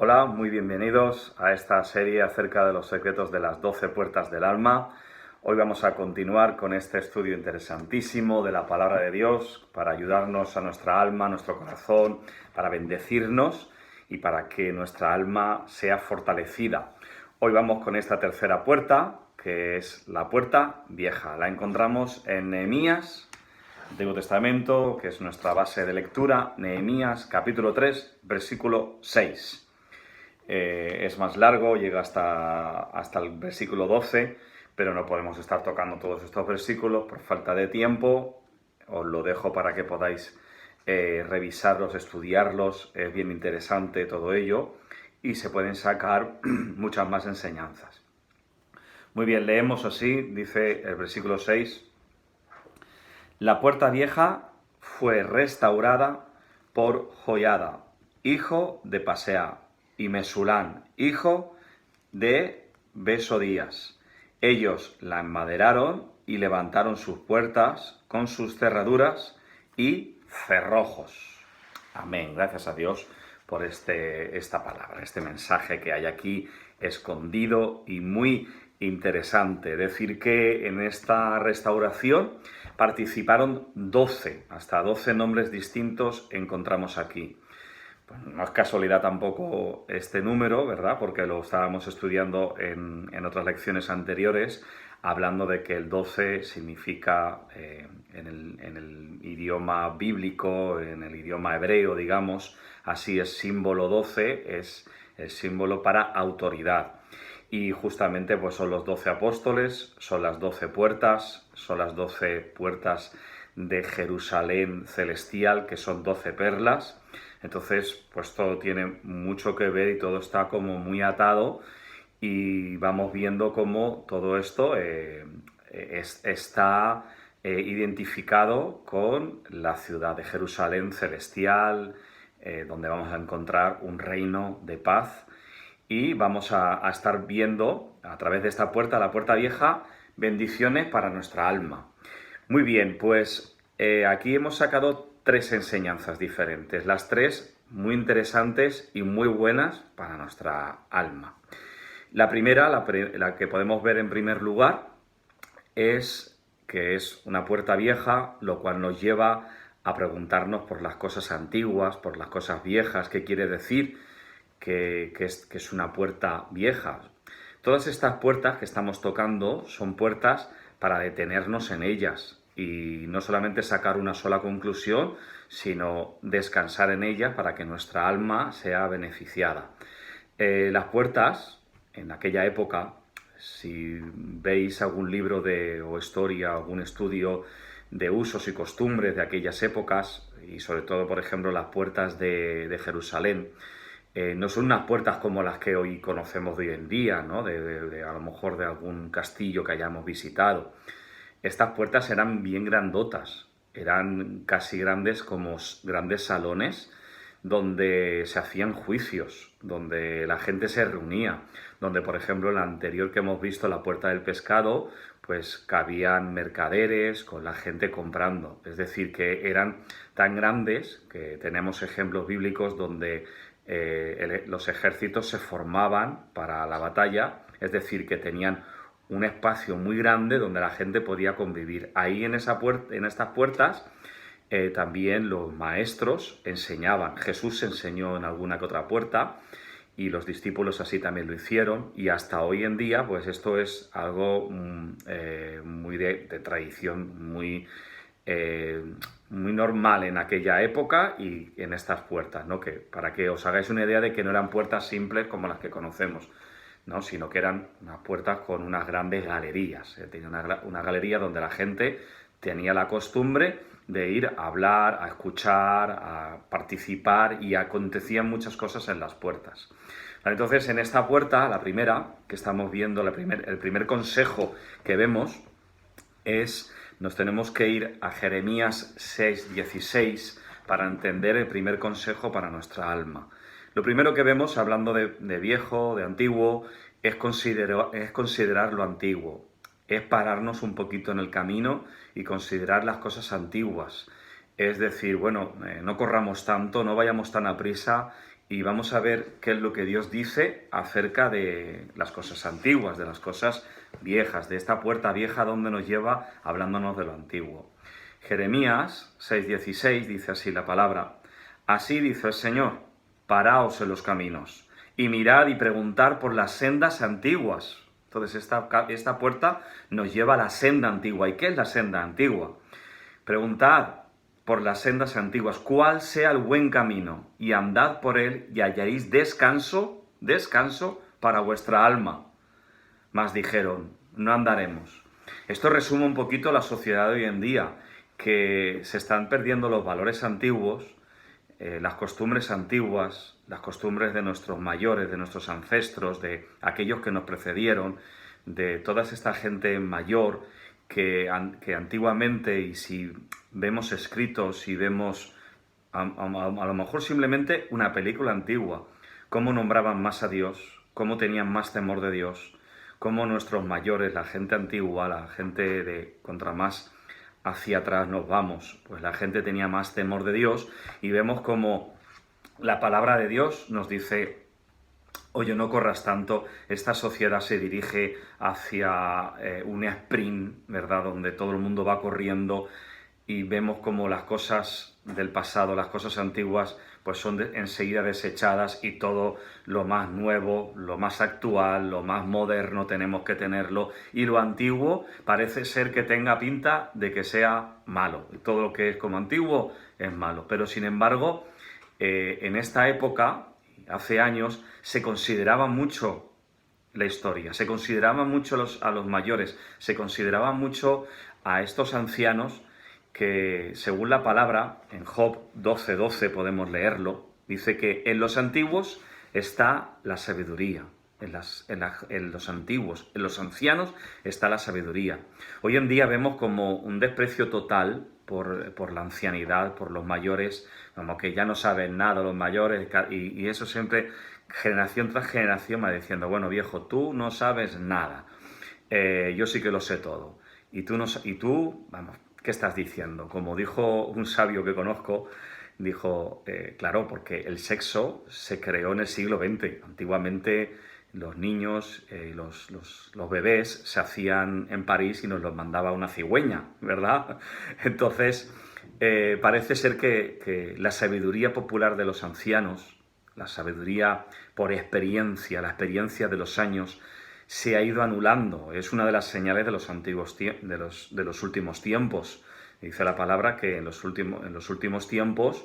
Hola, muy bienvenidos a esta serie acerca de los secretos de las 12 puertas del alma. Hoy vamos a continuar con este estudio interesantísimo de la palabra de Dios para ayudarnos a nuestra alma, a nuestro corazón, para bendecirnos y para que nuestra alma sea fortalecida. Hoy vamos con esta tercera puerta, que es la puerta vieja. La encontramos en Nehemías, Antiguo Testamento, que es nuestra base de lectura, Nehemías capítulo 3, versículo 6. Es más largo, llega hasta el versículo 12, pero no podemos estar tocando todos estos versículos por falta de tiempo. Os lo dejo para que podáis revisarlos, estudiarlos. Es bien interesante todo ello y se pueden sacar muchas más enseñanzas. Muy bien, leemos así, dice el versículo 6. La puerta vieja fue restaurada por Joiada, hijo de Pasea, y Mesulán, hijo de Besodías. Ellos la enmaderaron y levantaron sus puertas con sus cerraduras y cerrojos. Amén. Gracias a Dios por esta palabra, este mensaje que hay aquí escondido y muy interesante. Decir que en esta restauración participaron 12, hasta 12 nombres distintos encontramos aquí. Pues no es casualidad tampoco este número, ¿verdad? Porque lo estábamos estudiando en otras lecciones anteriores, hablando de que el 12 significa, en el idioma bíblico, en el idioma hebreo, digamos, así es símbolo 12, es el símbolo para autoridad. Y justamente pues son los 12 apóstoles, son las 12 puertas, son las 12 puertas de Jerusalén celestial, que son 12 perlas. Entonces, pues todo tiene mucho que ver y todo está como muy atado y vamos viendo cómo todo esto está identificado con la ciudad de Jerusalén celestial, donde vamos a encontrar un reino de paz y vamos a estar viendo a través de esta puerta, la puerta vieja, bendiciones para nuestra alma. Muy bien, pues aquí hemos sacado 3 enseñanzas diferentes, las 3 muy interesantes y muy buenas para nuestra alma. La primera, la que podemos ver en primer lugar, es que es una puerta vieja, lo cual nos lleva a preguntarnos por las cosas antiguas, por las cosas viejas, qué quiere decir que es una puerta vieja. Todas estas puertas que estamos tocando son puertas para detenernos en ellas y no solamente sacar una sola conclusión, sino descansar en ellas para que nuestra alma sea beneficiada. Las puertas, en aquella época, si veis algún libro o historia, algún estudio de usos y costumbres de aquellas épocas, y sobre todo, por ejemplo, las puertas de Jerusalén, no son unas puertas como las que hoy conocemos de hoy en día, ¿no? A lo mejor de algún castillo que hayamos visitado. Estas puertas eran bien grandotas, eran casi grandes como grandes salones donde se hacían juicios, donde la gente se reunía, donde, por ejemplo, en la anterior que hemos visto, la puerta del pescado, pues cabían mercaderes con la gente comprando. Es decir, que eran tan grandes que tenemos ejemplos bíblicos donde los ejércitos se formaban para la batalla, es decir, que tenían un espacio muy grande donde la gente podía convivir. Ahí en estas puertas también los maestros enseñaban. Jesús enseñó en alguna que otra puerta y los discípulos así también lo hicieron y hasta hoy en día pues esto es algo muy de tradición, muy normal en aquella época y en estas puertas, ¿no? Que, para que os hagáis una idea de que no eran puertas simples como las que conocemos, ¿no? Sino que eran unas puertas con unas grandes galerías. Tenía una galería donde la gente tenía la costumbre de ir a hablar, a escuchar, a participar y acontecían muchas cosas en las puertas. Vale, entonces, en esta puerta, la primera que estamos viendo, el primer consejo que vemos es, nos tenemos que ir a Jeremías 6:16 para entender el primer consejo para nuestra alma. Lo primero que vemos, hablando de viejo, de antiguo, es considerar lo antiguo, es pararnos un poquito en el camino y considerar las cosas antiguas. Es decir, bueno, no corramos tanto, no vayamos tan aprisa y vamos a ver qué es lo que Dios dice acerca de las cosas antiguas, de las cosas viejas, de esta puerta vieja donde nos lleva hablándonos de lo antiguo. Jeremías 6:16 dice así la palabra: así dice el Señor, paraos en los caminos y mirad y preguntad por las sendas antiguas. Entonces esta puerta nos lleva a la senda antigua. ¿Y qué es la senda antigua? Preguntad por las sendas antiguas, cuál sea el buen camino, y andad por él y hallaréis descanso para vuestra alma. Mas dijeron, no andaremos. Esto resume un poquito la sociedad de hoy en día, que se están perdiendo los valores antiguos, las costumbres antiguas, las costumbres de nuestros mayores, de nuestros ancestros, de aquellos que nos precedieron, de toda esta gente mayor que antiguamente, y si vemos escritos, si vemos a lo mejor simplemente una película antigua, cómo nombraban más a Dios, cómo tenían más temor de Dios, cómo nuestros mayores, la gente antigua, la gente de contra más hacia atrás nos vamos, pues la gente tenía más temor de Dios, y vemos como la palabra de Dios nos dice: oye, no corras tanto. Esta sociedad se dirige hacia un sprint, ¿verdad?, donde todo el mundo va corriendo, y vemos como las cosas del pasado, las cosas antiguas, pues son enseguida desechadas, y todo lo más nuevo, lo más actual, lo más moderno tenemos que tenerlo, y lo antiguo parece ser que tenga pinta de que sea malo. Todo lo que es como antiguo es malo. Pero sin embargo, en esta época, hace años, se consideraba mucho la historia, se consideraba mucho a los mayores, se consideraba mucho a estos ancianos que, según la palabra, en Job 12:12 podemos leerlo, dice que en los antiguos está la sabiduría. En los antiguos, en los ancianos está la sabiduría. Hoy en día vemos como un desprecio total por la ancianidad, por los mayores, como que ya no saben nada los mayores, y eso siempre, generación tras generación, va diciendo: bueno, viejo, tú no sabes nada, yo sí que lo sé todo, y tú, vamos, ¿qué estás diciendo? Como dijo un sabio que conozco, dijo, claro, porque el sexo se creó en el siglo XX. Antiguamente los niños, los bebés se hacían en París y nos los mandaba una cigüeña, ¿verdad? Entonces, parece ser que la sabiduría popular de los ancianos, la sabiduría por experiencia, la experiencia de los años, se ha ido anulando. Es una de las señales de los antiguos de los últimos tiempos. Dice la palabra que en los últimos tiempos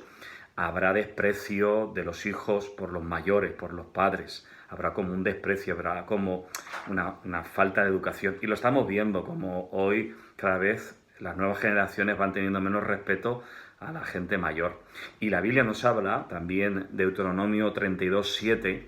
habrá desprecio de los hijos por los mayores, por los padres. Habrá como un desprecio, habrá como una falta de educación. Y lo estamos viendo, como hoy cada vez las nuevas generaciones van teniendo menos respeto a la gente mayor. Y la Biblia nos habla también, Deuteronomio 32:7,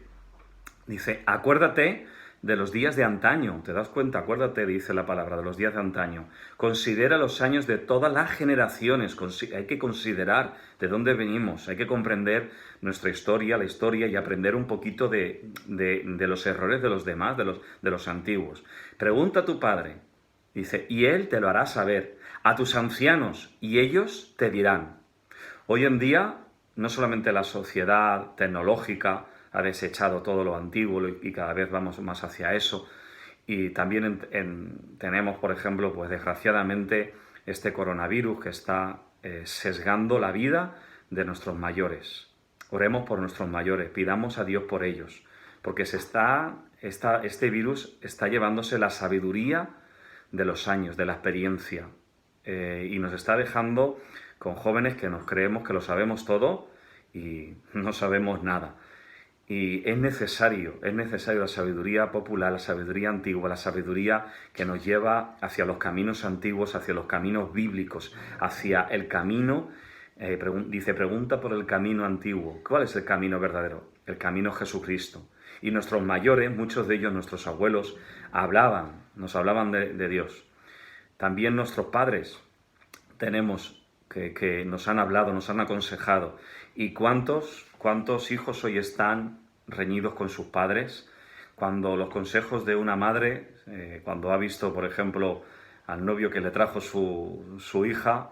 dice: acuérdate de los días de antaño. ¿Te das cuenta? Acuérdate, dice la palabra, de los días de antaño. Considera los años de todas las generaciones. Hay que considerar de dónde venimos. Hay que comprender nuestra historia, la historia, y aprender un poquito de los errores de los demás, de los antiguos. Pregunta a tu padre, dice, y él te lo hará saber. A tus ancianos, y ellos te dirán. Hoy en día, no solamente la sociedad tecnológica ha desechado todo lo antiguo, y cada vez vamos más hacia eso, y también tenemos, por ejemplo, pues desgraciadamente, este coronavirus que está sesgando la vida de nuestros mayores. Oremos por nuestros mayores, pidamos a Dios por ellos, porque este virus está llevándose la sabiduría de los años, de la experiencia, y nos está dejando con jóvenes que nos creemos que lo sabemos todo y no sabemos nada. Y es necesario la sabiduría popular, la sabiduría antigua, la sabiduría que nos lleva hacia los caminos antiguos, hacia los caminos bíblicos, hacia el camino. Dice, pregunta por el camino antiguo. ¿Cuál es el camino verdadero? El camino Jesucristo. Y nuestros mayores, muchos de ellos, nuestros abuelos, nos hablaban de Dios. También nuestros padres tenemos que nos han hablado, nos han aconsejado. ¿Y cuántos hijos hoy están reñidos con sus padres? Cuando los consejos de una madre, cuando ha visto, por ejemplo, al novio que le trajo su hija,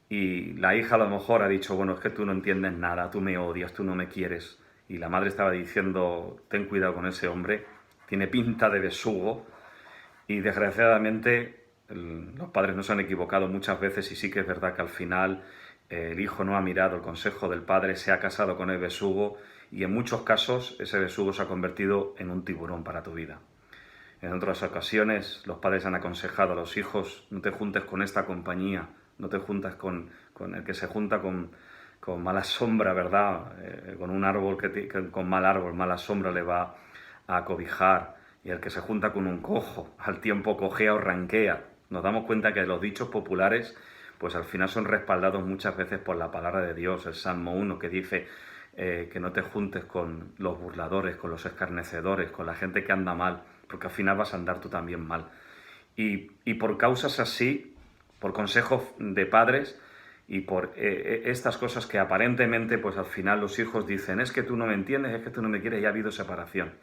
y la hija a lo mejor ha dicho, bueno, es que tú no entiendes nada, tú me odias, tú no me quieres. y la madre estaba diciendo, ten cuidado con ese hombre, tiene pinta de besugo, y desgraciadamente los padres no se han equivocado muchas veces, y sí que es verdad que al final el hijo no ha mirado el consejo del padre, se ha casado con el besugo, y en muchos casos ese besugo se ha convertido en un tiburón para tu vida. En otras ocasiones los padres han aconsejado a los hijos, no te juntes con esta compañía, no te juntas con el que se junta con mala sombra, ¿verdad? Con un árbol con mal árbol, mala sombra le va a cobijar. Y el que se junta con un cojo, al tiempo cojea o ranquea. Nos damos cuenta que los dichos populares, pues al final son respaldados muchas veces por la palabra de Dios. El Salmo 1 que dice que no te juntes con los burladores, con los escarnecedores, con la gente que anda mal, porque al final vas a andar tú también mal. Y por causas así, por consejos de padres y por estas cosas que aparentemente, pues al final los hijos dicen, es que tú no me entiendes, es que tú no me quieres, y ha habido separación.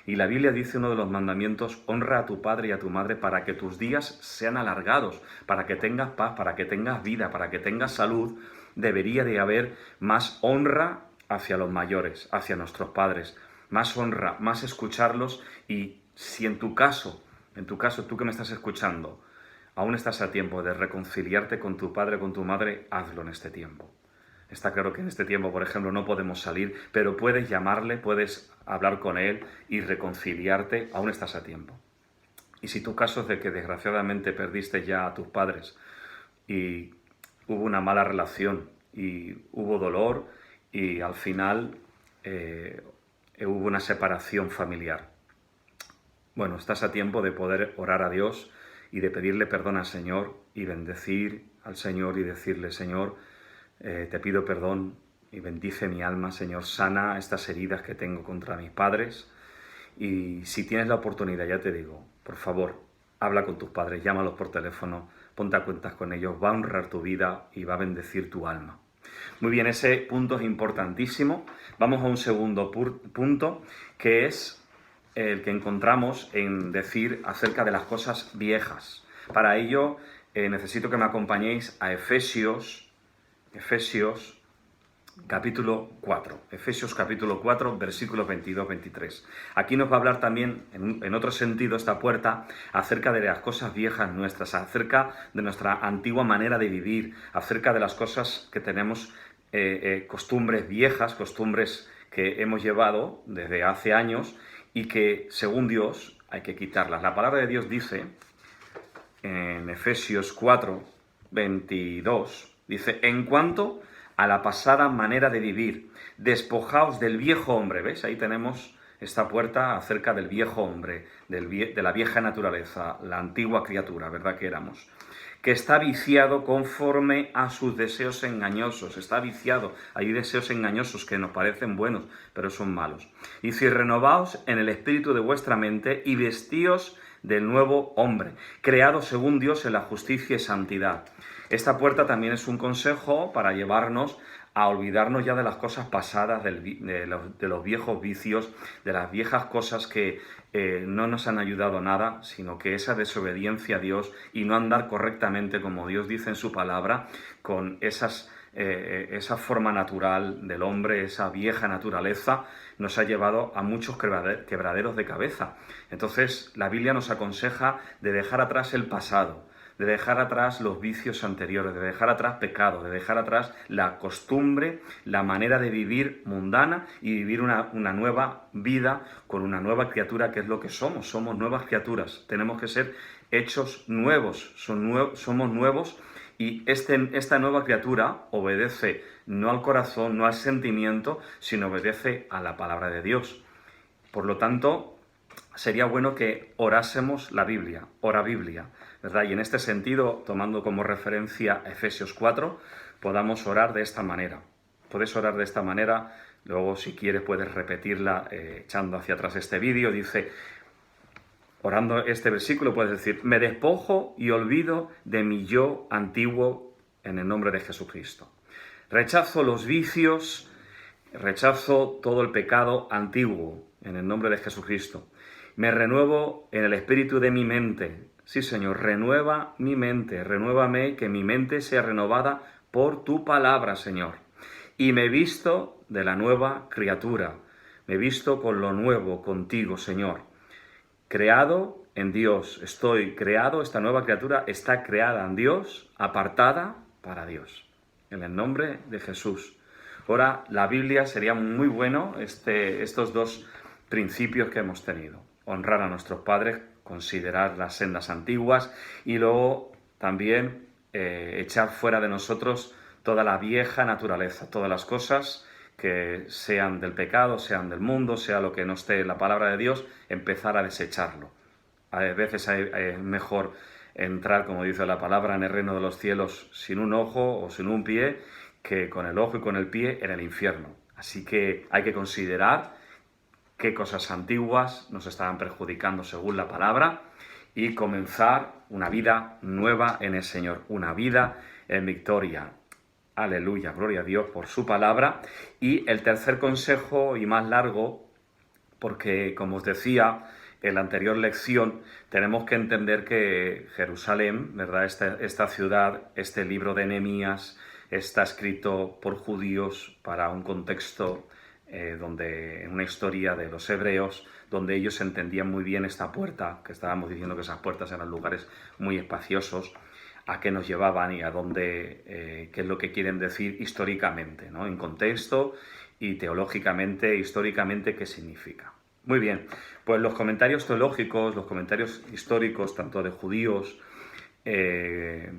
Y la Biblia dice uno de los mandamientos, honra a tu padre y a tu madre para que tus días sean alargados, para que tengas paz, para que tengas vida, para que tengas salud. Debería de haber más honra hacia los mayores, hacia nuestros padres, más honra, más escucharlos. Y si en tu caso, tú que me estás escuchando, aún estás a tiempo de reconciliarte con tu padre, con tu madre, hazlo en este tiempo. Está claro que en este tiempo, por ejemplo, no podemos salir, pero puedes llamarle, puedes hablar con él y reconciliarte, aún estás a tiempo. Y si tu caso es de que desgraciadamente perdiste ya a tus padres y hubo una mala relación y hubo dolor y al final hubo una separación familiar, bueno, estás a tiempo de poder orar a Dios y de pedirle perdón al Señor y bendecir al Señor y decirle, Señor, te pido perdón y bendice mi alma, Señor, sana estas heridas que tengo contra mis padres. Y si tienes la oportunidad, ya te digo, por favor, habla con tus padres, llámalos por teléfono, ponte a cuentas con ellos, va a honrar tu vida y va a bendecir tu alma. Muy bien, ese punto es importantísimo. Vamos a un segundo punto, que es el que encontramos en decir acerca de las cosas viejas. Para ello necesito que me acompañéis a Efesios capítulo 4. Efesios capítulo 4, versículos 22-23. Aquí nos va a hablar también, en otro sentido, esta puerta, acerca de las cosas viejas nuestras, acerca de nuestra antigua manera de vivir, acerca de las cosas que tenemos, costumbres viejas, costumbres que hemos llevado desde hace años y que, según Dios, hay que quitarlas. La palabra de Dios dice, en Efesios 4, 22, dice, en cuanto a la pasada manera de vivir, despojaos del viejo hombre. ¿Ves? Ahí tenemos esta puerta acerca del viejo hombre, de la vieja naturaleza, la antigua criatura, ¿verdad que éramos? Que está viciado conforme a sus deseos engañosos. Está viciado. Hay deseos engañosos que nos parecen buenos, pero son malos. Y si renovaos en el espíritu de vuestra mente y vestíos del nuevo hombre, creado según Dios en la justicia y santidad. Esta puerta también es un consejo para llevarnos a olvidarnos ya de las cosas pasadas, de los viejos vicios, de las viejas cosas que no nos han ayudado nada, sino que esa desobediencia a Dios y no andar correctamente como Dios dice en su palabra, con esa forma natural del hombre, esa vieja naturaleza, nos ha llevado a muchos quebraderos de cabeza. Entonces, la Biblia nos aconseja de dejar atrás el pasado, de dejar atrás los vicios anteriores, de dejar atrás pecados, de dejar atrás la costumbre, la manera de vivir mundana y vivir una nueva vida con una nueva criatura, que es lo que somos. Somos nuevas criaturas, tenemos que ser hechos nuevos, somos nuevos, y esta nueva criatura obedece no al corazón, no al sentimiento, sino obedece a la palabra de Dios. Por lo tanto, sería bueno que orásemos la Biblia, ora Biblia, ¿verdad? Y en este sentido, tomando como referencia Efesios 4, podamos orar de esta manera. Puedes orar de esta manera, luego si quieres puedes repetirla echando hacia atrás este vídeo. Dice, orando este versículo puedes decir, me despojo y olvido de mi yo antiguo en el nombre de Jesucristo. Rechazo los vicios, rechazo todo el pecado antiguo en el nombre de Jesucristo. Me renuevo en el espíritu de mi mente. Sí, Señor, renueva mi mente, renuévame, que mi mente sea renovada por tu palabra, Señor. Y me visto de la nueva criatura. me visto con lo nuevo contigo, Señor. Creado en Dios, estoy creado, esta nueva criatura está creada en Dios, apartada para Dios. En el nombre de Jesús. Ahora, la Biblia sería muy bueno estos dos principios que hemos tenido. Honrar a nuestros padres, considerar las sendas antiguas y luego también echar fuera de nosotros toda la vieja naturaleza, todas las cosas que sean del pecado, sean del mundo, sea lo que no esté en la palabra de Dios, empezar a desecharlo. A veces es mejor entrar, como dice la palabra, en el reino de los cielos sin un ojo o sin un pie, que con el ojo y con el pie en el infierno. Así que hay que considerar qué cosas antiguas nos estaban perjudicando según la palabra y comenzar una vida nueva en el Señor, una vida en victoria. Aleluya, gloria a Dios por su palabra. Y el tercer consejo y más largo, porque como os decía en la anterior lección, tenemos que entender que Jerusalén, ¿verdad? Esta ciudad, este libro de Nehemías, está escrito por judíos para un contexto donde una historia de los hebreos, donde ellos entendían muy bien esta puerta, que estábamos diciendo que esas puertas eran lugares muy espaciosos, a qué nos llevaban y a dónde, qué es lo que quieren decir históricamente, ¿no? En contexto y teológicamente, históricamente, qué significa. Muy bien, pues los comentarios teológicos, los comentarios históricos, tanto de judíos, de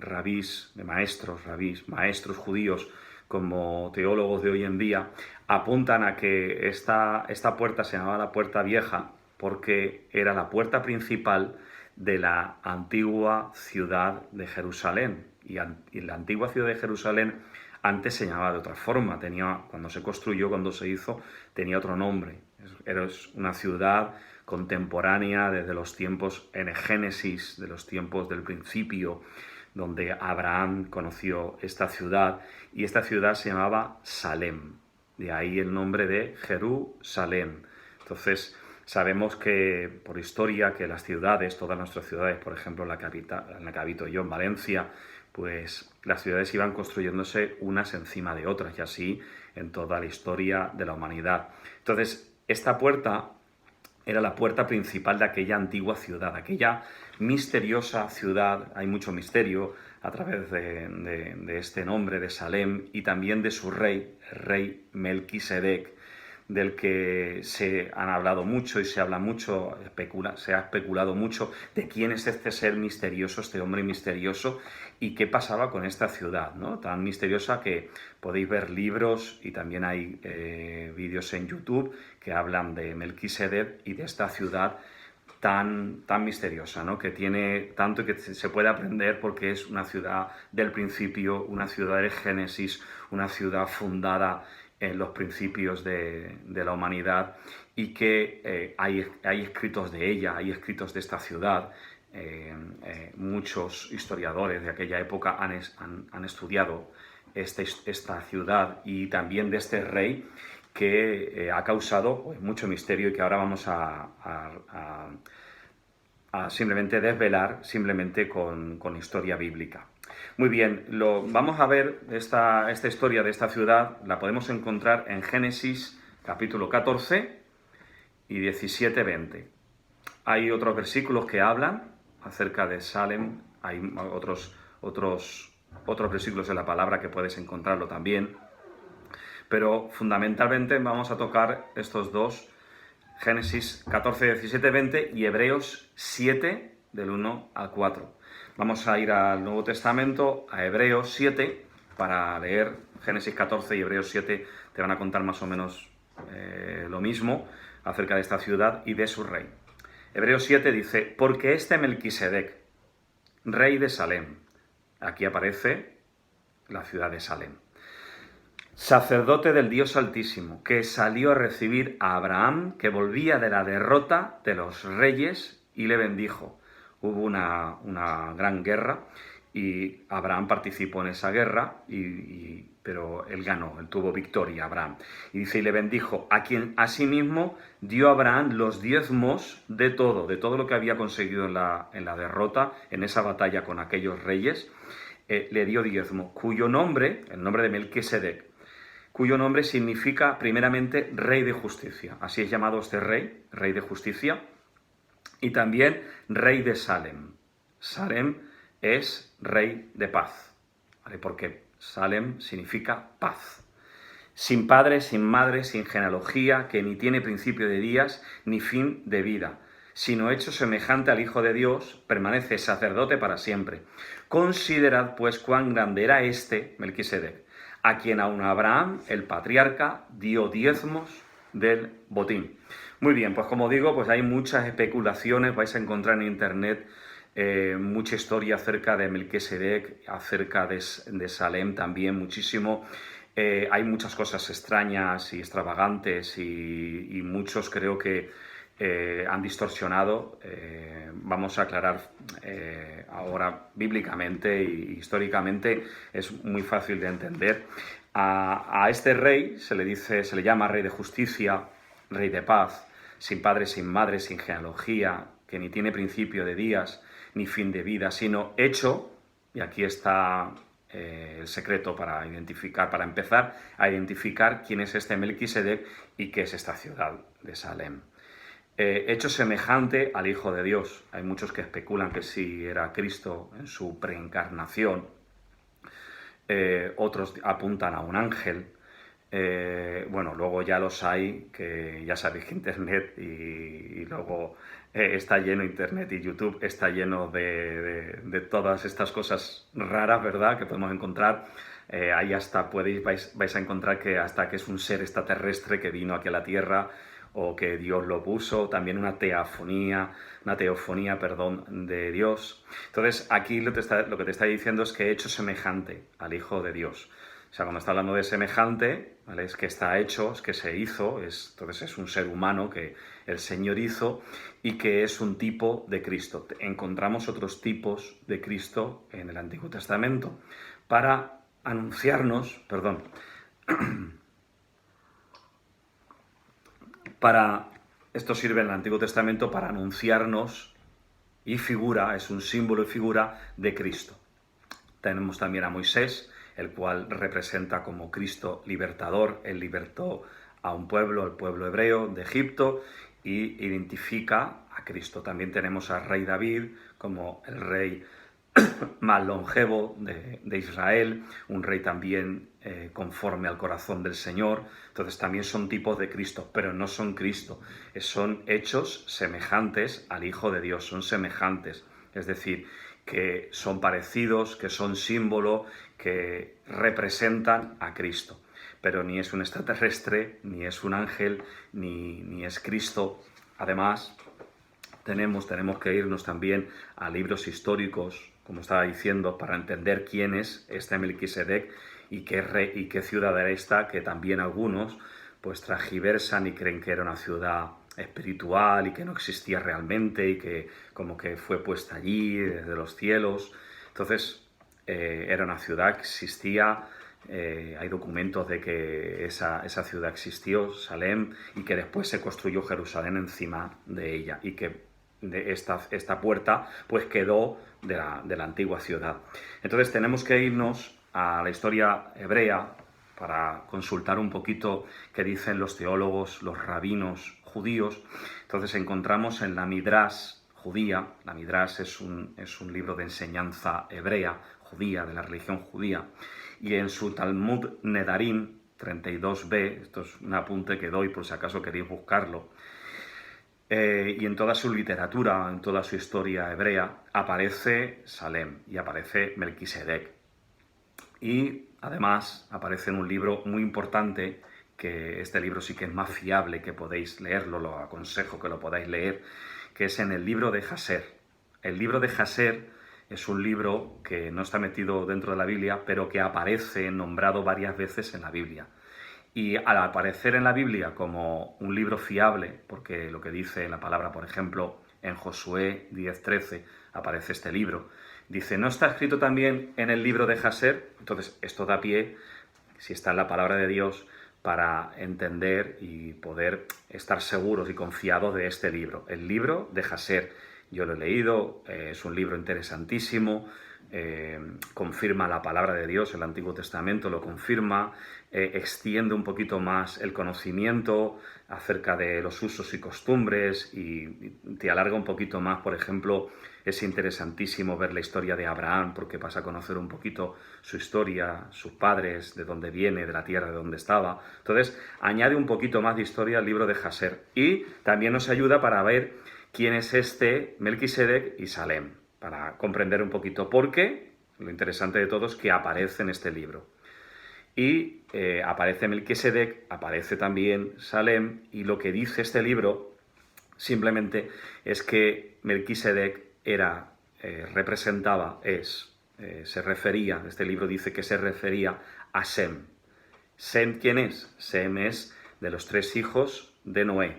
rabís, de maestros judíos, como teólogos de hoy en día, apuntan a que esta puerta se llamaba la Puerta Vieja porque era la puerta principal de la antigua ciudad de Jerusalén. Y la antigua ciudad de Jerusalén antes se llamaba de otra forma. Cuando se construyó, cuando se hizo, tenía otro nombre. Era una ciudad contemporánea desde los tiempos en el Génesis, de los tiempos del principio, donde Abraham conoció esta ciudad, y esta ciudad se llamaba Salem. De ahí el nombre de Jerusalén. Entonces, sabemos que por historia que las ciudades, todas nuestras ciudades, por ejemplo en la que habito yo, en Valencia, pues las ciudades iban construyéndose unas encima de otras, y así en toda la historia de la humanidad. Entonces, esta puerta era la puerta principal de aquella antigua ciudad, aquella misteriosa ciudad. Hay mucho misterio a través de este nombre de Salem y también de su rey, el rey Melquisedec, del que se han hablado mucho y se habla mucho, se ha especulado mucho de quién es este ser misterioso, este hombre misterioso, y qué pasaba con esta ciudad, ¿no? Tan misteriosa que podéis ver libros y también hay vídeos en YouTube que hablan de Melquisedec y de esta ciudad tan misteriosa, ¿no? Que tiene tanto que se puede aprender porque es una ciudad del principio, una ciudad del Génesis, una ciudad fundada en los principios de la humanidad, y que hay escritos de ella, hay escritos de esta ciudad. Muchos historiadores de aquella época han estudiado esta ciudad y también de este rey que ha causado mucho misterio y que ahora vamos a simplemente desvelar simplemente con historia bíblica. Muy bien, vamos a ver esta historia de esta ciudad, la podemos encontrar en Génesis capítulo 14 y 17-20. Hay otros versículos que hablan acerca de Salem, hay otros versículos en la palabra que puedes encontrarlo también, pero fundamentalmente vamos a tocar estos dos, Génesis 14, 17, 20 y Hebreos 7, del 1 al 4. Vamos a ir al Nuevo Testamento, a Hebreos 7, para leer Génesis 14 y Hebreos 7, te van a contar más o menos lo mismo acerca de esta ciudad y de su rey. Hebreos 7 dice, porque este Melquisedec, rey de Salem, aquí aparece la ciudad de Salem, sacerdote del Dios Altísimo, que salió a recibir a Abraham, que volvía de la derrota de los reyes, y le bendijo. Hubo una gran guerra y Abraham participó en esa guerra, pero él ganó, él tuvo victoria, Abraham. Y dice, y le bendijo, a quien asimismo dio a Abraham los diezmos de todo lo que había conseguido en la derrota, en esa batalla con aquellos reyes, le dio diezmo, cuyo nombre, el nombre de Melquisedec, cuyo nombre significa primeramente Rey de Justicia. Así es llamado este rey, Rey de Justicia, y también Rey de Salem. Salem es Rey de Paz, ¿vale? Porque Salem significa paz. Sin padre, sin madre, sin genealogía, que ni tiene principio de días, ni fin de vida, sino hecho semejante al Hijo de Dios, permanece sacerdote para siempre. Considerad, pues, cuán grande era este, Melquisedec, a quien aun Abraham, el patriarca, dio diezmos del botín. Muy bien, pues como digo, pues hay muchas especulaciones, vais a encontrar en internet mucha historia acerca de Melquisedec, acerca de Salem también, muchísimo. Hay muchas cosas extrañas y extravagantes y muchos creo que han distorsionado. Vamos a aclarar ahora bíblicamente y históricamente, es muy fácil de entender. A este rey se le llama Rey de Justicia, Rey de Paz, sin padre, sin madre, sin genealogía, que ni tiene principio de días ni fin de vida, sino hecho, y aquí está el secreto para identificar, para empezar a identificar quién es este Melquisedec y qué es esta ciudad de Salem. Hecho semejante al Hijo de Dios. Hay muchos que especulan que sí era Cristo en su preencarnación. Otros apuntan a un ángel. Bueno, luego ya los hay, que ya sabéis que Internet y luego está lleno Internet y YouTube, está lleno de todas estas cosas raras, ¿verdad?, que podemos encontrar. Ahí hasta vais a encontrar que hasta que es un ser extraterrestre que vino aquí a la Tierra o que Dios lo puso, también una teofonía, de Dios. Entonces, aquí lo que te está diciendo es que he hecho semejante al Hijo de Dios. O sea, cuando está hablando de semejante, ¿vale?, es que está hecho, es que se hizo, entonces es un ser humano que el Señor hizo y que es un tipo de Cristo. Encontramos otros tipos de Cristo en el Antiguo Testamento para anunciarnos, esto sirve en el Antiguo Testamento para anunciarnos y es un símbolo y figura de Cristo. Tenemos también a Moisés, el cual representa como Cristo libertador. Él libertó a un pueblo, el pueblo hebreo de Egipto, y identifica a Cristo. También tenemos al rey David como el rey más longevo de Israel, un rey también conforme al corazón del Señor. Entonces también son tipos de Cristo, pero no son Cristo, son hechos semejantes al Hijo de Dios, son semejantes, es decir, que son parecidos, que son símbolo, que representan a Cristo. Pero ni es un extraterrestre, ni es un ángel, ni es Cristo. Además, tenemos que irnos también a libros históricos, como estaba diciendo, para entender quién es este Melquisedec y qué ciudad era esta, que también algunos pues transgiversan y creen que era una ciudad espiritual y que no existía realmente y que como que fue puesta allí desde los cielos. Entonces era una ciudad que existía. Hay documentos de que esa ciudad existió, Salem, y que después se construyó Jerusalén encima de ella y que de esta puerta pues quedó de la antigua ciudad. Entonces tenemos que irnos a la historia hebrea para consultar un poquito qué dicen los teólogos, los rabinos judíos. Entonces encontramos en la Midrash judía. La Midrash es un libro de enseñanza hebrea, judía, de la religión judía, y en su Talmud Nedarim 32b, esto es un apunte que doy por si acaso queréis buscarlo, y en toda su literatura, en toda su historia hebrea, aparece Salem y aparece Melquisedec. Y además aparece en un libro muy importante, que este libro sí que es más fiable, que podéis leerlo, lo aconsejo que lo podáis leer, que es en el libro de Jasher. El libro de Jasher es un libro que no está metido dentro de la Biblia, pero que aparece nombrado varias veces en la Biblia. Y al aparecer en la Biblia como un libro fiable, porque lo que dice la palabra, por ejemplo, en Josué 10:13, aparece este libro, dice, ¿no está escrito también en el libro de Jasher? Entonces, esto da pie, si está en la palabra de Dios, para entender y poder estar seguros y confiados de este libro. El libro de Jasher, yo lo he leído, es un libro interesantísimo, confirma la palabra de Dios, el Antiguo Testamento lo confirma, extiende un poquito más el conocimiento acerca de los usos y costumbres y te alarga un poquito más. Por ejemplo, es interesantísimo ver la historia de Abraham porque vas a conocer un poquito su historia, sus padres, de dónde viene, de la tierra de donde estaba. Entonces, añade un poquito más de historia al libro de Jasher y también nos ayuda para ver quién es este Melquisedec y Salem, para comprender un poquito por qué. Lo interesante de todo es que aparece en este libro. Y aparece Melquisedec, aparece también Salem, y lo que dice este libro simplemente es que Melquisedec se refería, este libro dice que se refería a Sem. ¿Sem quién es? Sem es de los 3 hijos de Noé.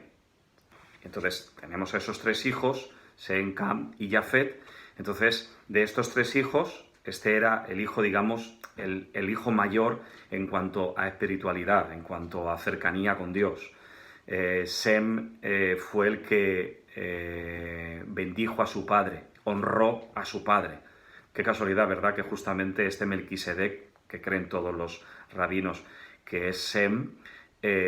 Entonces tenemos a esos 3 hijos, Sem, Cam y Jafet. Entonces, de estos 3 hijos, este era el hijo, digamos, el hijo mayor en cuanto a espiritualidad, en cuanto a cercanía con Dios. Sem fue el que bendijo a su padre, honró a su padre. Qué casualidad, ¿verdad?, que justamente este Melquisedec, que creen todos los rabinos que es Sem,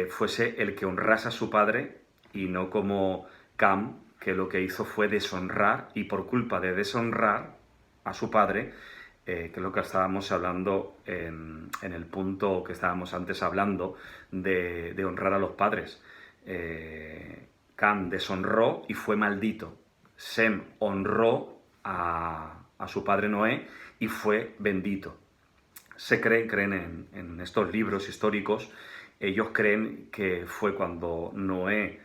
fuese el que honrase a su padre y no como Cam, que lo que hizo fue deshonrar, y por culpa de deshonrar a su padre, que es lo que estábamos hablando en el punto que estábamos antes hablando de honrar a los padres. Cam deshonró y fue maldito. Sem honró a su padre Noé y fue bendito. Creen en estos libros históricos, ellos creen que fue cuando Noé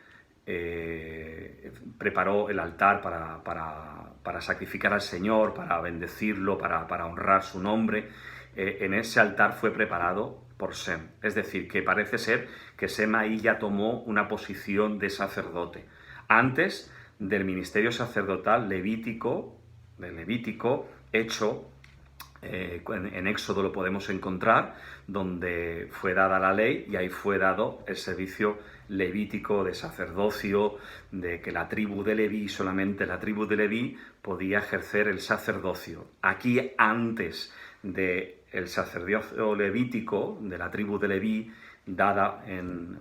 preparó el altar para sacrificar al Señor, para bendecirlo, para honrar su nombre. En ese altar fue preparado por Sem. Es decir, que parece ser que Sem ahí ya tomó una posición de sacerdote. Antes del ministerio sacerdotal levítico hecho, en Éxodo lo podemos encontrar, donde fue dada la ley y ahí fue dado el servicio levítico de sacerdocio, de que la tribu de Leví, solamente la tribu de Leví, podía ejercer el sacerdocio. Aquí, antes del sacerdocio levítico, de la tribu de Leví, dada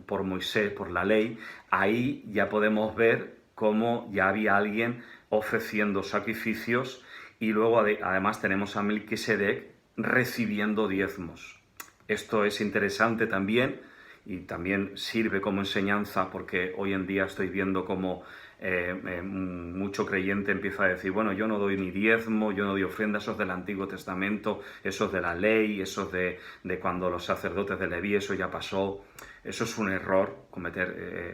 por Moisés, por la ley, ahí ya podemos ver cómo ya había alguien ofreciendo sacrificios. Y luego además tenemos a Melquisedec recibiendo diezmos. Esto es interesante también y también sirve como enseñanza, porque hoy en día estoy viendo como mucho creyente empieza a decir, bueno, yo no doy ni diezmo, yo no doy ofrenda, esos del Antiguo Testamento, esos de la ley, esos de cuando los sacerdotes de Leví, eso ya pasó. Eso es un error,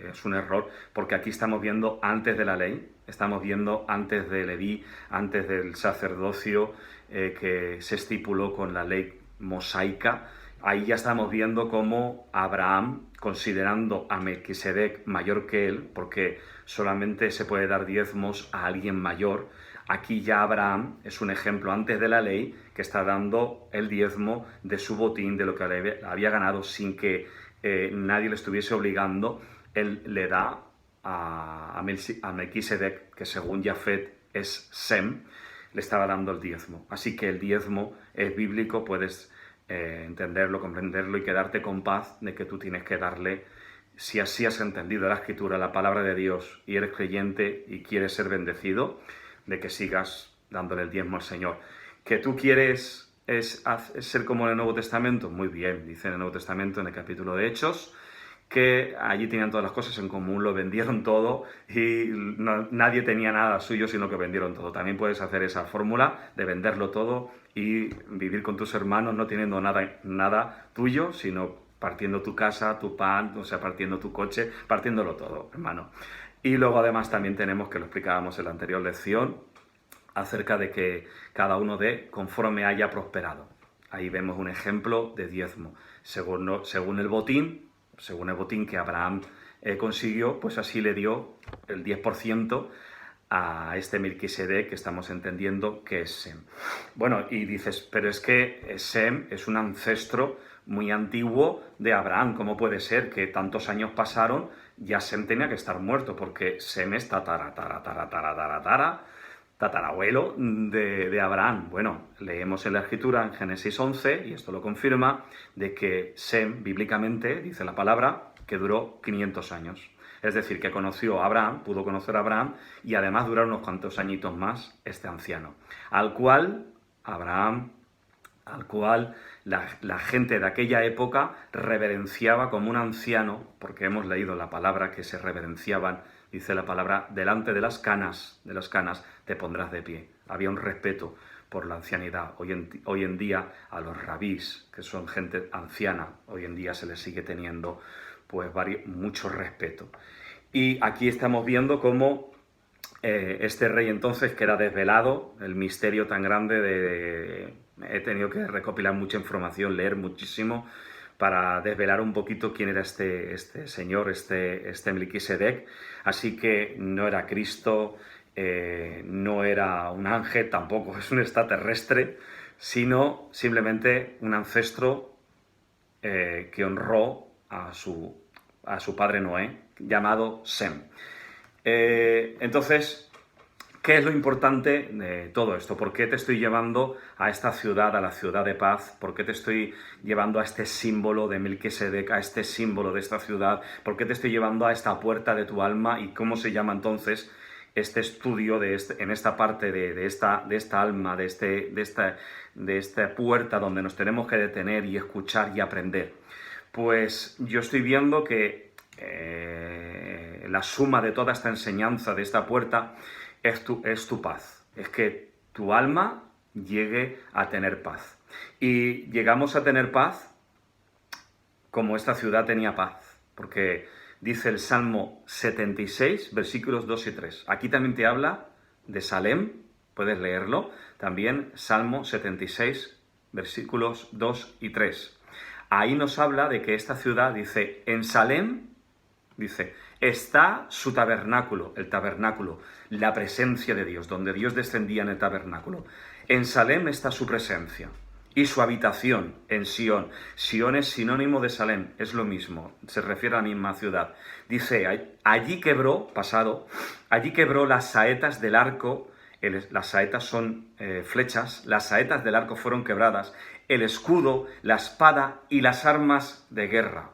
es un error, porque aquí estamos viendo antes de la ley, estamos viendo antes de Leví, antes del sacerdocio que se estipuló con la ley mosaica. Ahí ya estamos viendo cómo Abraham, considerando a Melquisedec mayor que él, porque solamente se puede dar diezmos a alguien mayor, aquí ya Abraham es un ejemplo antes de la ley que está dando el diezmo de su botín, de lo que había ganado sin que nadie le estuviese obligando. Él le da a Melquisedec, que según Jafet es Sem, le estaba dando el diezmo. Así que el diezmo es bíblico, puedes entenderlo, comprenderlo y quedarte con paz de que tú tienes que darle, si así has entendido la Escritura, la palabra de Dios, y eres creyente y quieres ser bendecido, de que sigas dándole el diezmo al Señor. ¿Que tú quieres es ser como en el Nuevo Testamento? Muy bien, dice en el Nuevo Testamento, en el capítulo de Hechos, que allí tenían todas las cosas en común, lo vendieron todo y nadie tenía nada suyo, sino que vendieron todo. También puedes hacer esa fórmula de venderlo todo y vivir con tus hermanos no teniendo nada tuyo, sino partiendo tu casa, tu pan, o sea, partiendo tu coche, partiéndolo todo, hermano. Y luego además también tenemos, que lo explicábamos en la anterior lección, acerca de que cada uno dé conforme haya prosperado. Ahí vemos un ejemplo de diezmo. Según el botín que Abraham consiguió, pues así le dio el 10% a este Melquisedec, que estamos entendiendo que es Sem. Bueno, y dices, pero es que Sem es un ancestro muy antiguo de Abraham. ¿Cómo puede ser que tantos años pasaron? Ya Sem tenía que estar muerto, porque Sem es tatarabuelo de Abraham. Bueno, leemos en la Escritura, en Génesis 11, y esto lo confirma, de que Sem, bíblicamente, dice la palabra, que duró 500 años. Es decir, que conoció a Abraham, pudo conocer a Abraham, y además durar unos cuantos añitos más este anciano, al cual la gente de aquella época reverenciaba como un anciano, porque hemos leído la palabra que se reverenciaban, dice la palabra, delante de las canas te pondrás de pie. Había un respeto por la ancianidad. Hoy en día a los rabís, que son gente anciana, hoy en día se les sigue teniendo pues mucho respeto. Y aquí estamos viendo cómo este rey entonces, que era desvelado, el misterio tan grande he tenido que recopilar mucha información, leer muchísimo, para desvelar un poquito quién era este señor, este Melquisedec. Así que no era Cristo, no era un ángel, tampoco es un extraterrestre, sino simplemente un ancestro que honró a su padre Noé, llamado Sem. Entonces, ¿qué es lo importante de todo esto? ¿Por qué te estoy llevando a esta ciudad, a la ciudad de paz? ¿Por qué te estoy llevando a este símbolo de Melquisedec, a este símbolo de esta ciudad? ¿Por qué te estoy llevando a esta puerta de tu alma? ¿Y cómo se llama entonces este estudio en esta parte de esta alma, de esta puerta donde nos tenemos que detener y escuchar y aprender? Pues yo estoy viendo que la suma de toda esta enseñanza de esta puerta es tu paz. Es que tu alma llegue a tener paz. Y llegamos a tener paz como esta ciudad tenía paz. Porque dice el Salmo 76, versículos 2 y 3. Aquí también te habla de Salem, puedes leerlo. También Salmo 76, versículos 2 y 3. Ahí nos habla de que esta ciudad, dice, en Salem, dice, está su tabernáculo, el tabernáculo, la presencia de Dios, donde Dios descendía en el tabernáculo. En Salem está su presencia y su habitación en Sión. Sión es sinónimo de Salem, es lo mismo, se refiere a la misma ciudad. Dice, allí quebró, pasado, allí quebró las saetas del arco. Las saetas son flechas, las saetas del arco fueron quebradas, el escudo, la espada y las armas de guerra.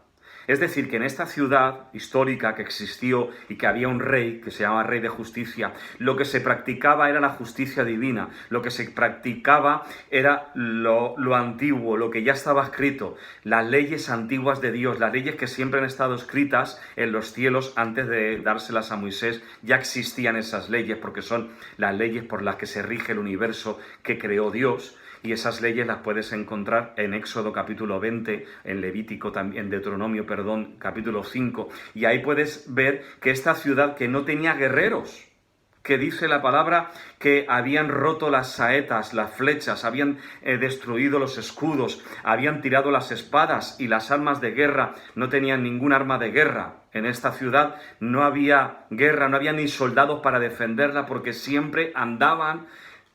Es decir, que en esta ciudad histórica que existió y que había un rey, que se llama Rey de Justicia, lo que se practicaba era la justicia divina, lo que se practicaba era lo antiguo, lo que ya estaba escrito, las leyes antiguas de Dios, las leyes que siempre han estado escritas en los cielos antes de dárselas a Moisés, ya existían esas leyes porque son las leyes por las que se rige el universo que creó Dios. Y esas leyes las puedes encontrar en Éxodo capítulo 20, en Levítico también, en Deuteronomio, capítulo 5. Y ahí puedes ver que esta ciudad que no tenía guerreros, que dice la palabra que habían roto las saetas, las flechas, habían destruido los escudos, habían tirado las espadas y las armas de guerra, no tenían ningún arma de guerra. En esta ciudad no había guerra, no había ni soldados para defenderla porque siempre andaban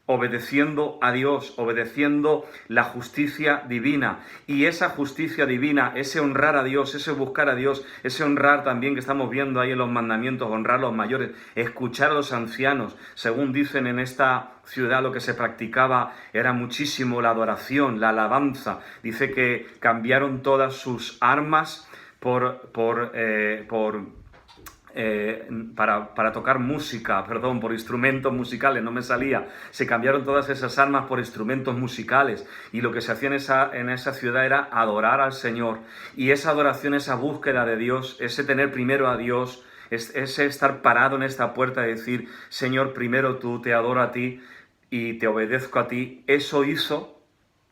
obedeciendo a Dios, obedeciendo la justicia divina. Y esa justicia divina, ese honrar a Dios, ese buscar a Dios, ese honrar también que estamos viendo ahí en los mandamientos, honrar a los mayores, escuchar a los ancianos. Según dicen en esta ciudad lo que se practicaba era muchísimo la adoración, la alabanza. Dice que cambiaron todas sus armas para tocar música, por instrumentos musicales, no me salía. Se cambiaron todas esas armas por instrumentos musicales y lo que se hacía en esa ciudad era adorar al Señor. Y esa adoración, esa búsqueda de Dios, ese tener primero a Dios, ese estar parado en esta puerta y decir, Señor, primero tú, te adoro a ti y te obedezco a ti, eso hizo,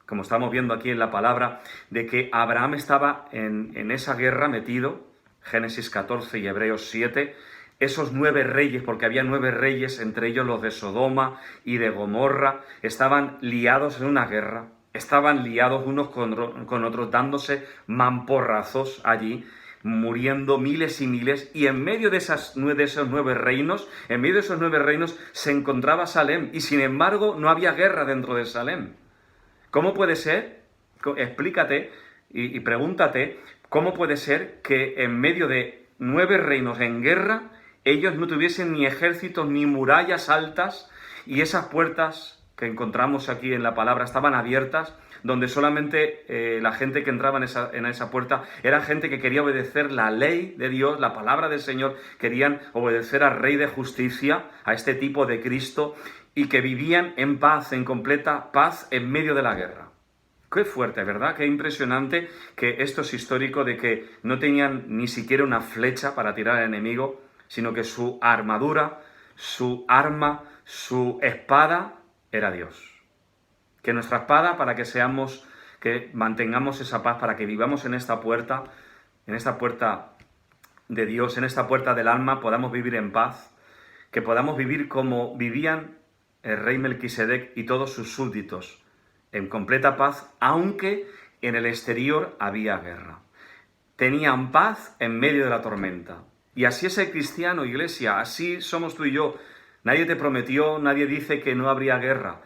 como estamos viendo aquí en la palabra, de que Abraham estaba en esa guerra metido, Génesis 14 y Hebreos 7, esos 9 reyes, porque había 9 reyes, entre ellos los de Sodoma y de Gomorra, estaban liados en una guerra, estaban liados unos con otros, dándose mamporrazos allí, muriendo miles y miles, y en medio de esos 9 reinos, se encontraba Salem, y sin embargo no había guerra dentro de Salem. ¿Cómo puede ser? Explícate y pregúntate, ¿cómo puede ser que en medio de 9 reinos en guerra, ellos no tuviesen ni ejércitos ni murallas altas y esas puertas que encontramos aquí en la palabra estaban abiertas, donde solamente la gente que entraba en esa puerta era gente que quería obedecer la ley de Dios, la palabra del Señor, querían obedecer al Rey de Justicia, a este tipo de Cristo, y que vivían en paz, en completa paz en medio de la guerra. Qué fuerte, ¿verdad? Qué impresionante que esto es histórico, de que no tenían ni siquiera una flecha para tirar al enemigo, sino que su armadura, su arma, su espada era Dios. Que nuestra espada, para que mantengamos esa paz, para que vivamos en esta puerta de Dios, en esta puerta del alma, podamos vivir en paz, que podamos vivir como vivían el rey Melquisedec y todos sus súbditos, en completa paz, aunque en el exterior había guerra. Tenían paz en medio de la tormenta. Y así es el cristiano, iglesia, así somos tú y yo. Nadie te prometió, nadie dice que no habría guerra.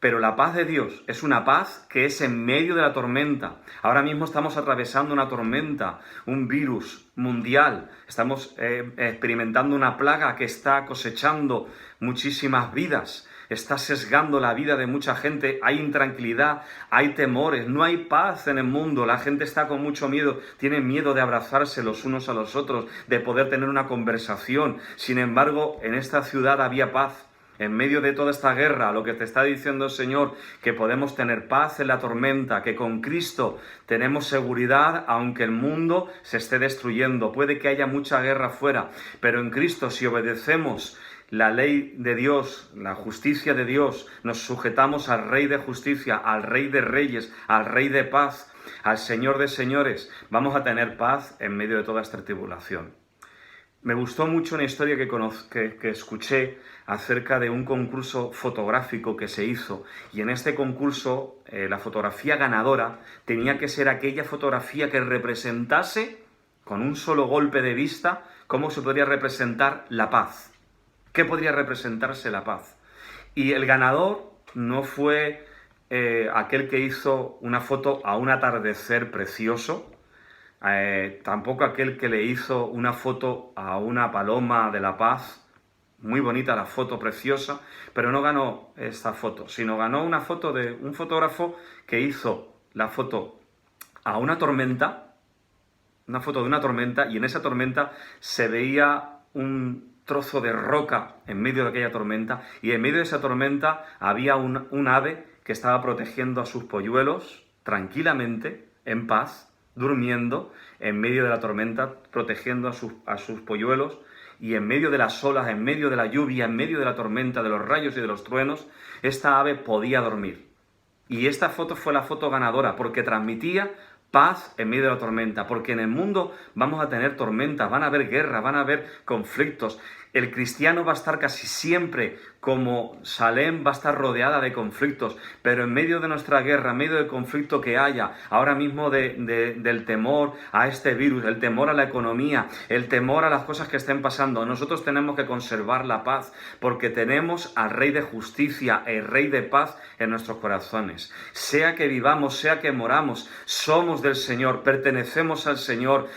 Pero la paz de Dios es una paz que es en medio de la tormenta. Ahora mismo estamos atravesando una tormenta, un virus mundial. Estamos experimentando una plaga que está cosechando muchísimas vidas. Está sesgando la vida de mucha gente. Hay intranquilidad, hay temores, no hay paz en el mundo. La gente está con mucho miedo, tiene miedo de abrazarse los unos a los otros, de poder tener una conversación. Sin embargo, en esta ciudad había paz. En medio de toda esta guerra, lo que te está diciendo el Señor, que podemos tener paz en la tormenta, que con Cristo tenemos seguridad, aunque el mundo se esté destruyendo. Puede que haya mucha guerra afuera, pero en Cristo, si obedecemos la ley de Dios, la justicia de Dios, nos sujetamos al Rey de Justicia, al Rey de Reyes, al Rey de Paz, al Señor de Señores, vamos a tener paz en medio de toda esta tribulación. Me gustó mucho una historia que escuché acerca de un concurso fotográfico que se hizo, y en este concurso la fotografía ganadora tenía que ser aquella fotografía que representase con un solo golpe de vista cómo se podría representar la paz. ¿Qué podría representarse la paz? Y el ganador no fue aquel que hizo una foto a un atardecer precioso, tampoco aquel que le hizo una foto a una paloma de la paz, muy bonita la foto, preciosa, pero no ganó esta foto, sino ganó una foto de un fotógrafo que hizo la foto a una tormenta, una foto de una tormenta, y en esa tormenta se veía un trozo de roca en medio de aquella tormenta, y en medio de esa tormenta había un ave que estaba protegiendo a sus polluelos tranquilamente, en paz, durmiendo en medio de la tormenta, protegiendo a sus polluelos, y en medio de las olas, en medio de la lluvia, en medio de la tormenta, de los rayos y de los truenos, esta ave podía dormir. Y esta foto fue la foto ganadora, porque transmitía paz en medio de la tormenta, porque en el mundo vamos a tener tormentas, van a haber guerras, van a haber conflictos. El cristiano va a estar casi siempre, como Salem, va a estar rodeada de conflictos, pero en medio de nuestra guerra, en medio del conflicto que haya, ahora mismo del temor a este virus, el temor a la economía, el temor a las cosas que estén pasando, nosotros tenemos que conservar la paz, porque tenemos al Rey de Justicia, el Rey de Paz en nuestros corazones. Sea que vivamos, sea que moramos, somos del Señor, pertenecemos al Señor.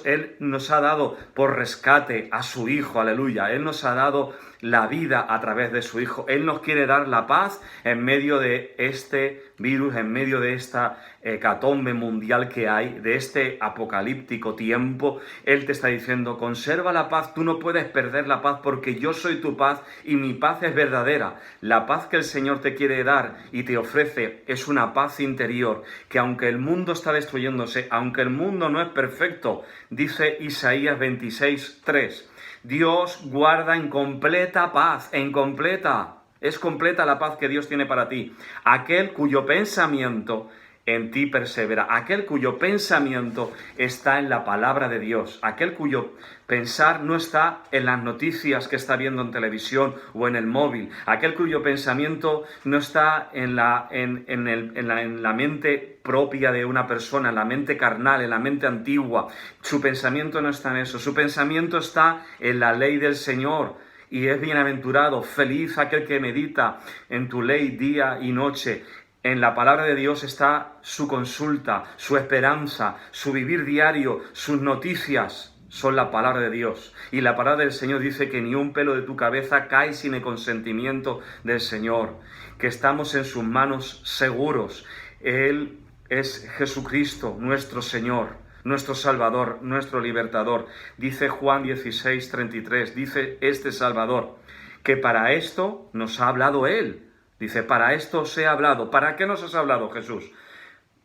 Él nos ha dado por rescate a su Hijo, aleluya. Él nos ha dado la vida a través de su Hijo. Él nos quiere dar la paz en medio de este virus, en medio de esta hecatombe mundial que hay, de este apocalíptico tiempo. Él te está diciendo, conserva la paz, tú no puedes perder la paz porque yo soy tu paz y mi paz es verdadera. La paz que el Señor te quiere dar y te ofrece es una paz interior, que aunque el mundo está destruyéndose, aunque el mundo no es perfecto, dice Isaías 26:3, Dios guarda en completa paz, es completa la paz que Dios tiene para ti. Aquel cuyo pensamiento en ti persevera, aquel cuyo pensamiento está en la palabra de Dios, aquel cuyo pensar no está en las noticias que está viendo en televisión o en el móvil, aquel cuyo pensamiento no está en la mente propia de una persona, en la mente carnal, en la mente antigua. Su pensamiento no está en eso, su pensamiento está en la ley del Señor. Y es bienaventurado, feliz aquel que medita en tu ley día y noche. En la palabra de Dios está su consulta, su esperanza, su vivir diario, sus noticias son la palabra de Dios. Y la palabra del Señor dice que ni un pelo de tu cabeza cae sin el consentimiento del Señor, que estamos en sus manos seguros. Él es Jesucristo, nuestro Señor, nuestro Salvador, nuestro Libertador. Dice Juan 16:33, dice este Salvador, que para esto nos ha hablado Él. Dice, para esto os he hablado. ¿Para qué nos has hablado, Jesús?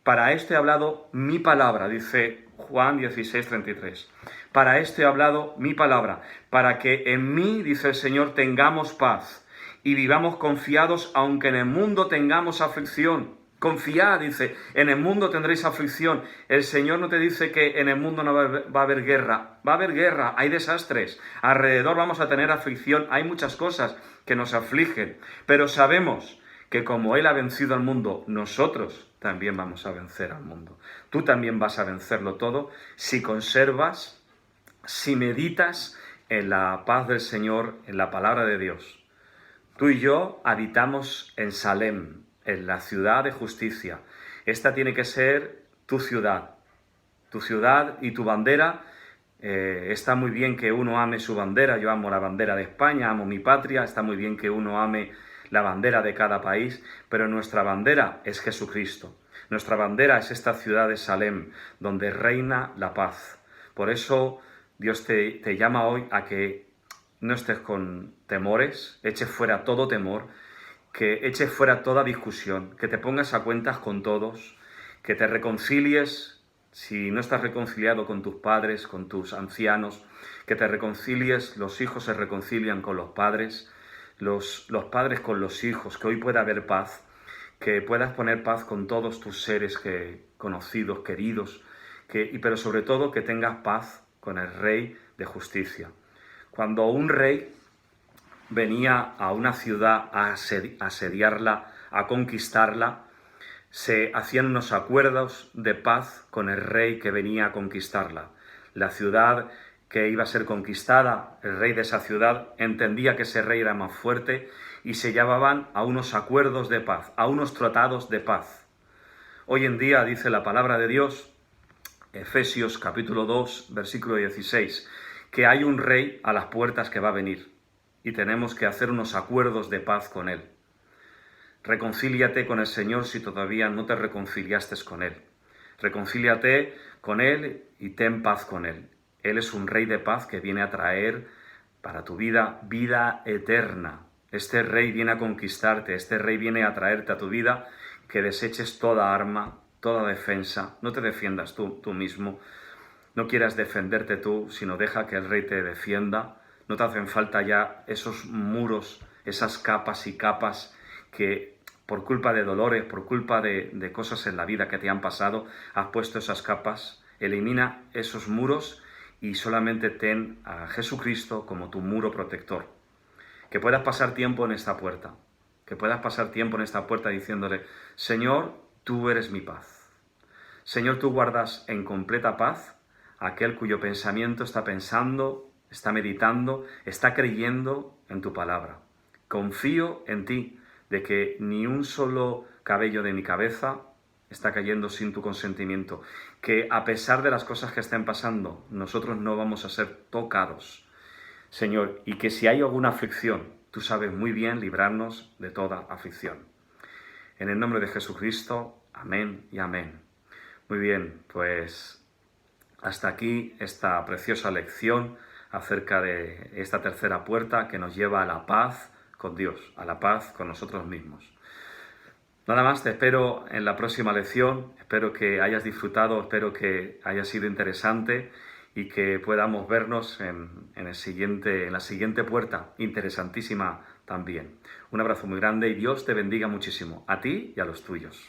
Para esto he hablado mi palabra, dice Juan 16:33. Para esto he hablado mi palabra, para que en mí, dice el Señor, tengamos paz y vivamos confiados, aunque en el mundo tengamos aflicción. Confiad, dice, en el mundo tendréis aflicción. El Señor no te dice que en el mundo no va a haber guerra. Va a haber guerra, hay desastres. Alrededor vamos a tener aflicción, hay muchas cosas que nos afligen. Pero sabemos que como Él ha vencido al mundo, nosotros también vamos a vencer al mundo. Tú también vas a vencerlo todo si conservas, si meditas en la paz del Señor, en la palabra de Dios. Tú y yo habitamos en Salem, en la ciudad de justicia. Esta tiene que ser tu ciudad y tu bandera. Está muy bien que uno ame su bandera. Yo amo la bandera de España, amo mi patria. Está muy bien que uno ame la bandera de cada país, pero nuestra bandera es Jesucristo. Nuestra bandera es esta ciudad de Salem, donde reina la paz. Por eso Dios te llama hoy a que no estés con temores, eches fuera todo temor, que eches fuera toda discusión, que te pongas a cuentas con todos, que te reconcilies, si no estás reconciliado con tus padres, con tus ancianos, que te reconcilies, los hijos se reconcilian con los padres, los padres con los hijos, que hoy pueda haber paz, que puedas poner paz con todos tus seres conocidos, queridos, pero sobre todo que tengas paz con el Rey de Justicia. Cuando un rey venía a una ciudad a asediarla, a conquistarla, se hacían unos acuerdos de paz con el rey que venía a conquistarla. La ciudad que iba a ser conquistada, el rey de esa ciudad entendía que ese rey era más fuerte y se llevaban a unos acuerdos de paz, a unos tratados de paz. Hoy en día dice la palabra de Dios, Efesios capítulo 2, versículo 16, que hay un rey a las puertas que va a venir y tenemos que hacer unos acuerdos de paz con él. Reconcíliate con el Señor si todavía no te reconciliaste con Él. Reconcíliate con Él y ten paz con Él. Él es un Rey de paz que viene a traer para tu vida vida eterna. Este Rey viene a conquistarte, este Rey viene a traerte a tu vida que deseches toda arma, toda defensa. No te defiendas tú mismo, no quieras defenderte tú, sino deja que el Rey te defienda. No te hacen falta ya esos muros, esas capas y capas que por culpa de dolores, por culpa de cosas en la vida que te han pasado, has puesto esas capas. Elimina esos muros y solamente ten a Jesucristo como tu muro protector. Que puedas pasar tiempo en esta puerta, que puedas pasar tiempo en esta puerta diciéndole, Señor, tú eres mi paz. Señor, tú guardas en completa paz a aquel cuyo pensamiento está pensando, está meditando, está creyendo en tu palabra. Confío en ti, de que ni un solo cabello de mi cabeza está cayendo sin tu consentimiento, que a pesar de las cosas que estén pasando, nosotros no vamos a ser tocados, Señor, y que si hay alguna aflicción, tú sabes muy bien librarnos de toda aflicción. En el nombre de Jesucristo, amén y amén. Muy bien, pues hasta aquí esta preciosa lección acerca de esta tercera puerta que nos lleva a la paz con Dios, a la paz con nosotros mismos. Nada más, te espero en la próxima lección, espero que hayas disfrutado, espero que haya sido interesante y que podamos vernos en la siguiente puerta, interesantísima también. Un abrazo muy grande y Dios te bendiga muchísimo, a ti y a los tuyos.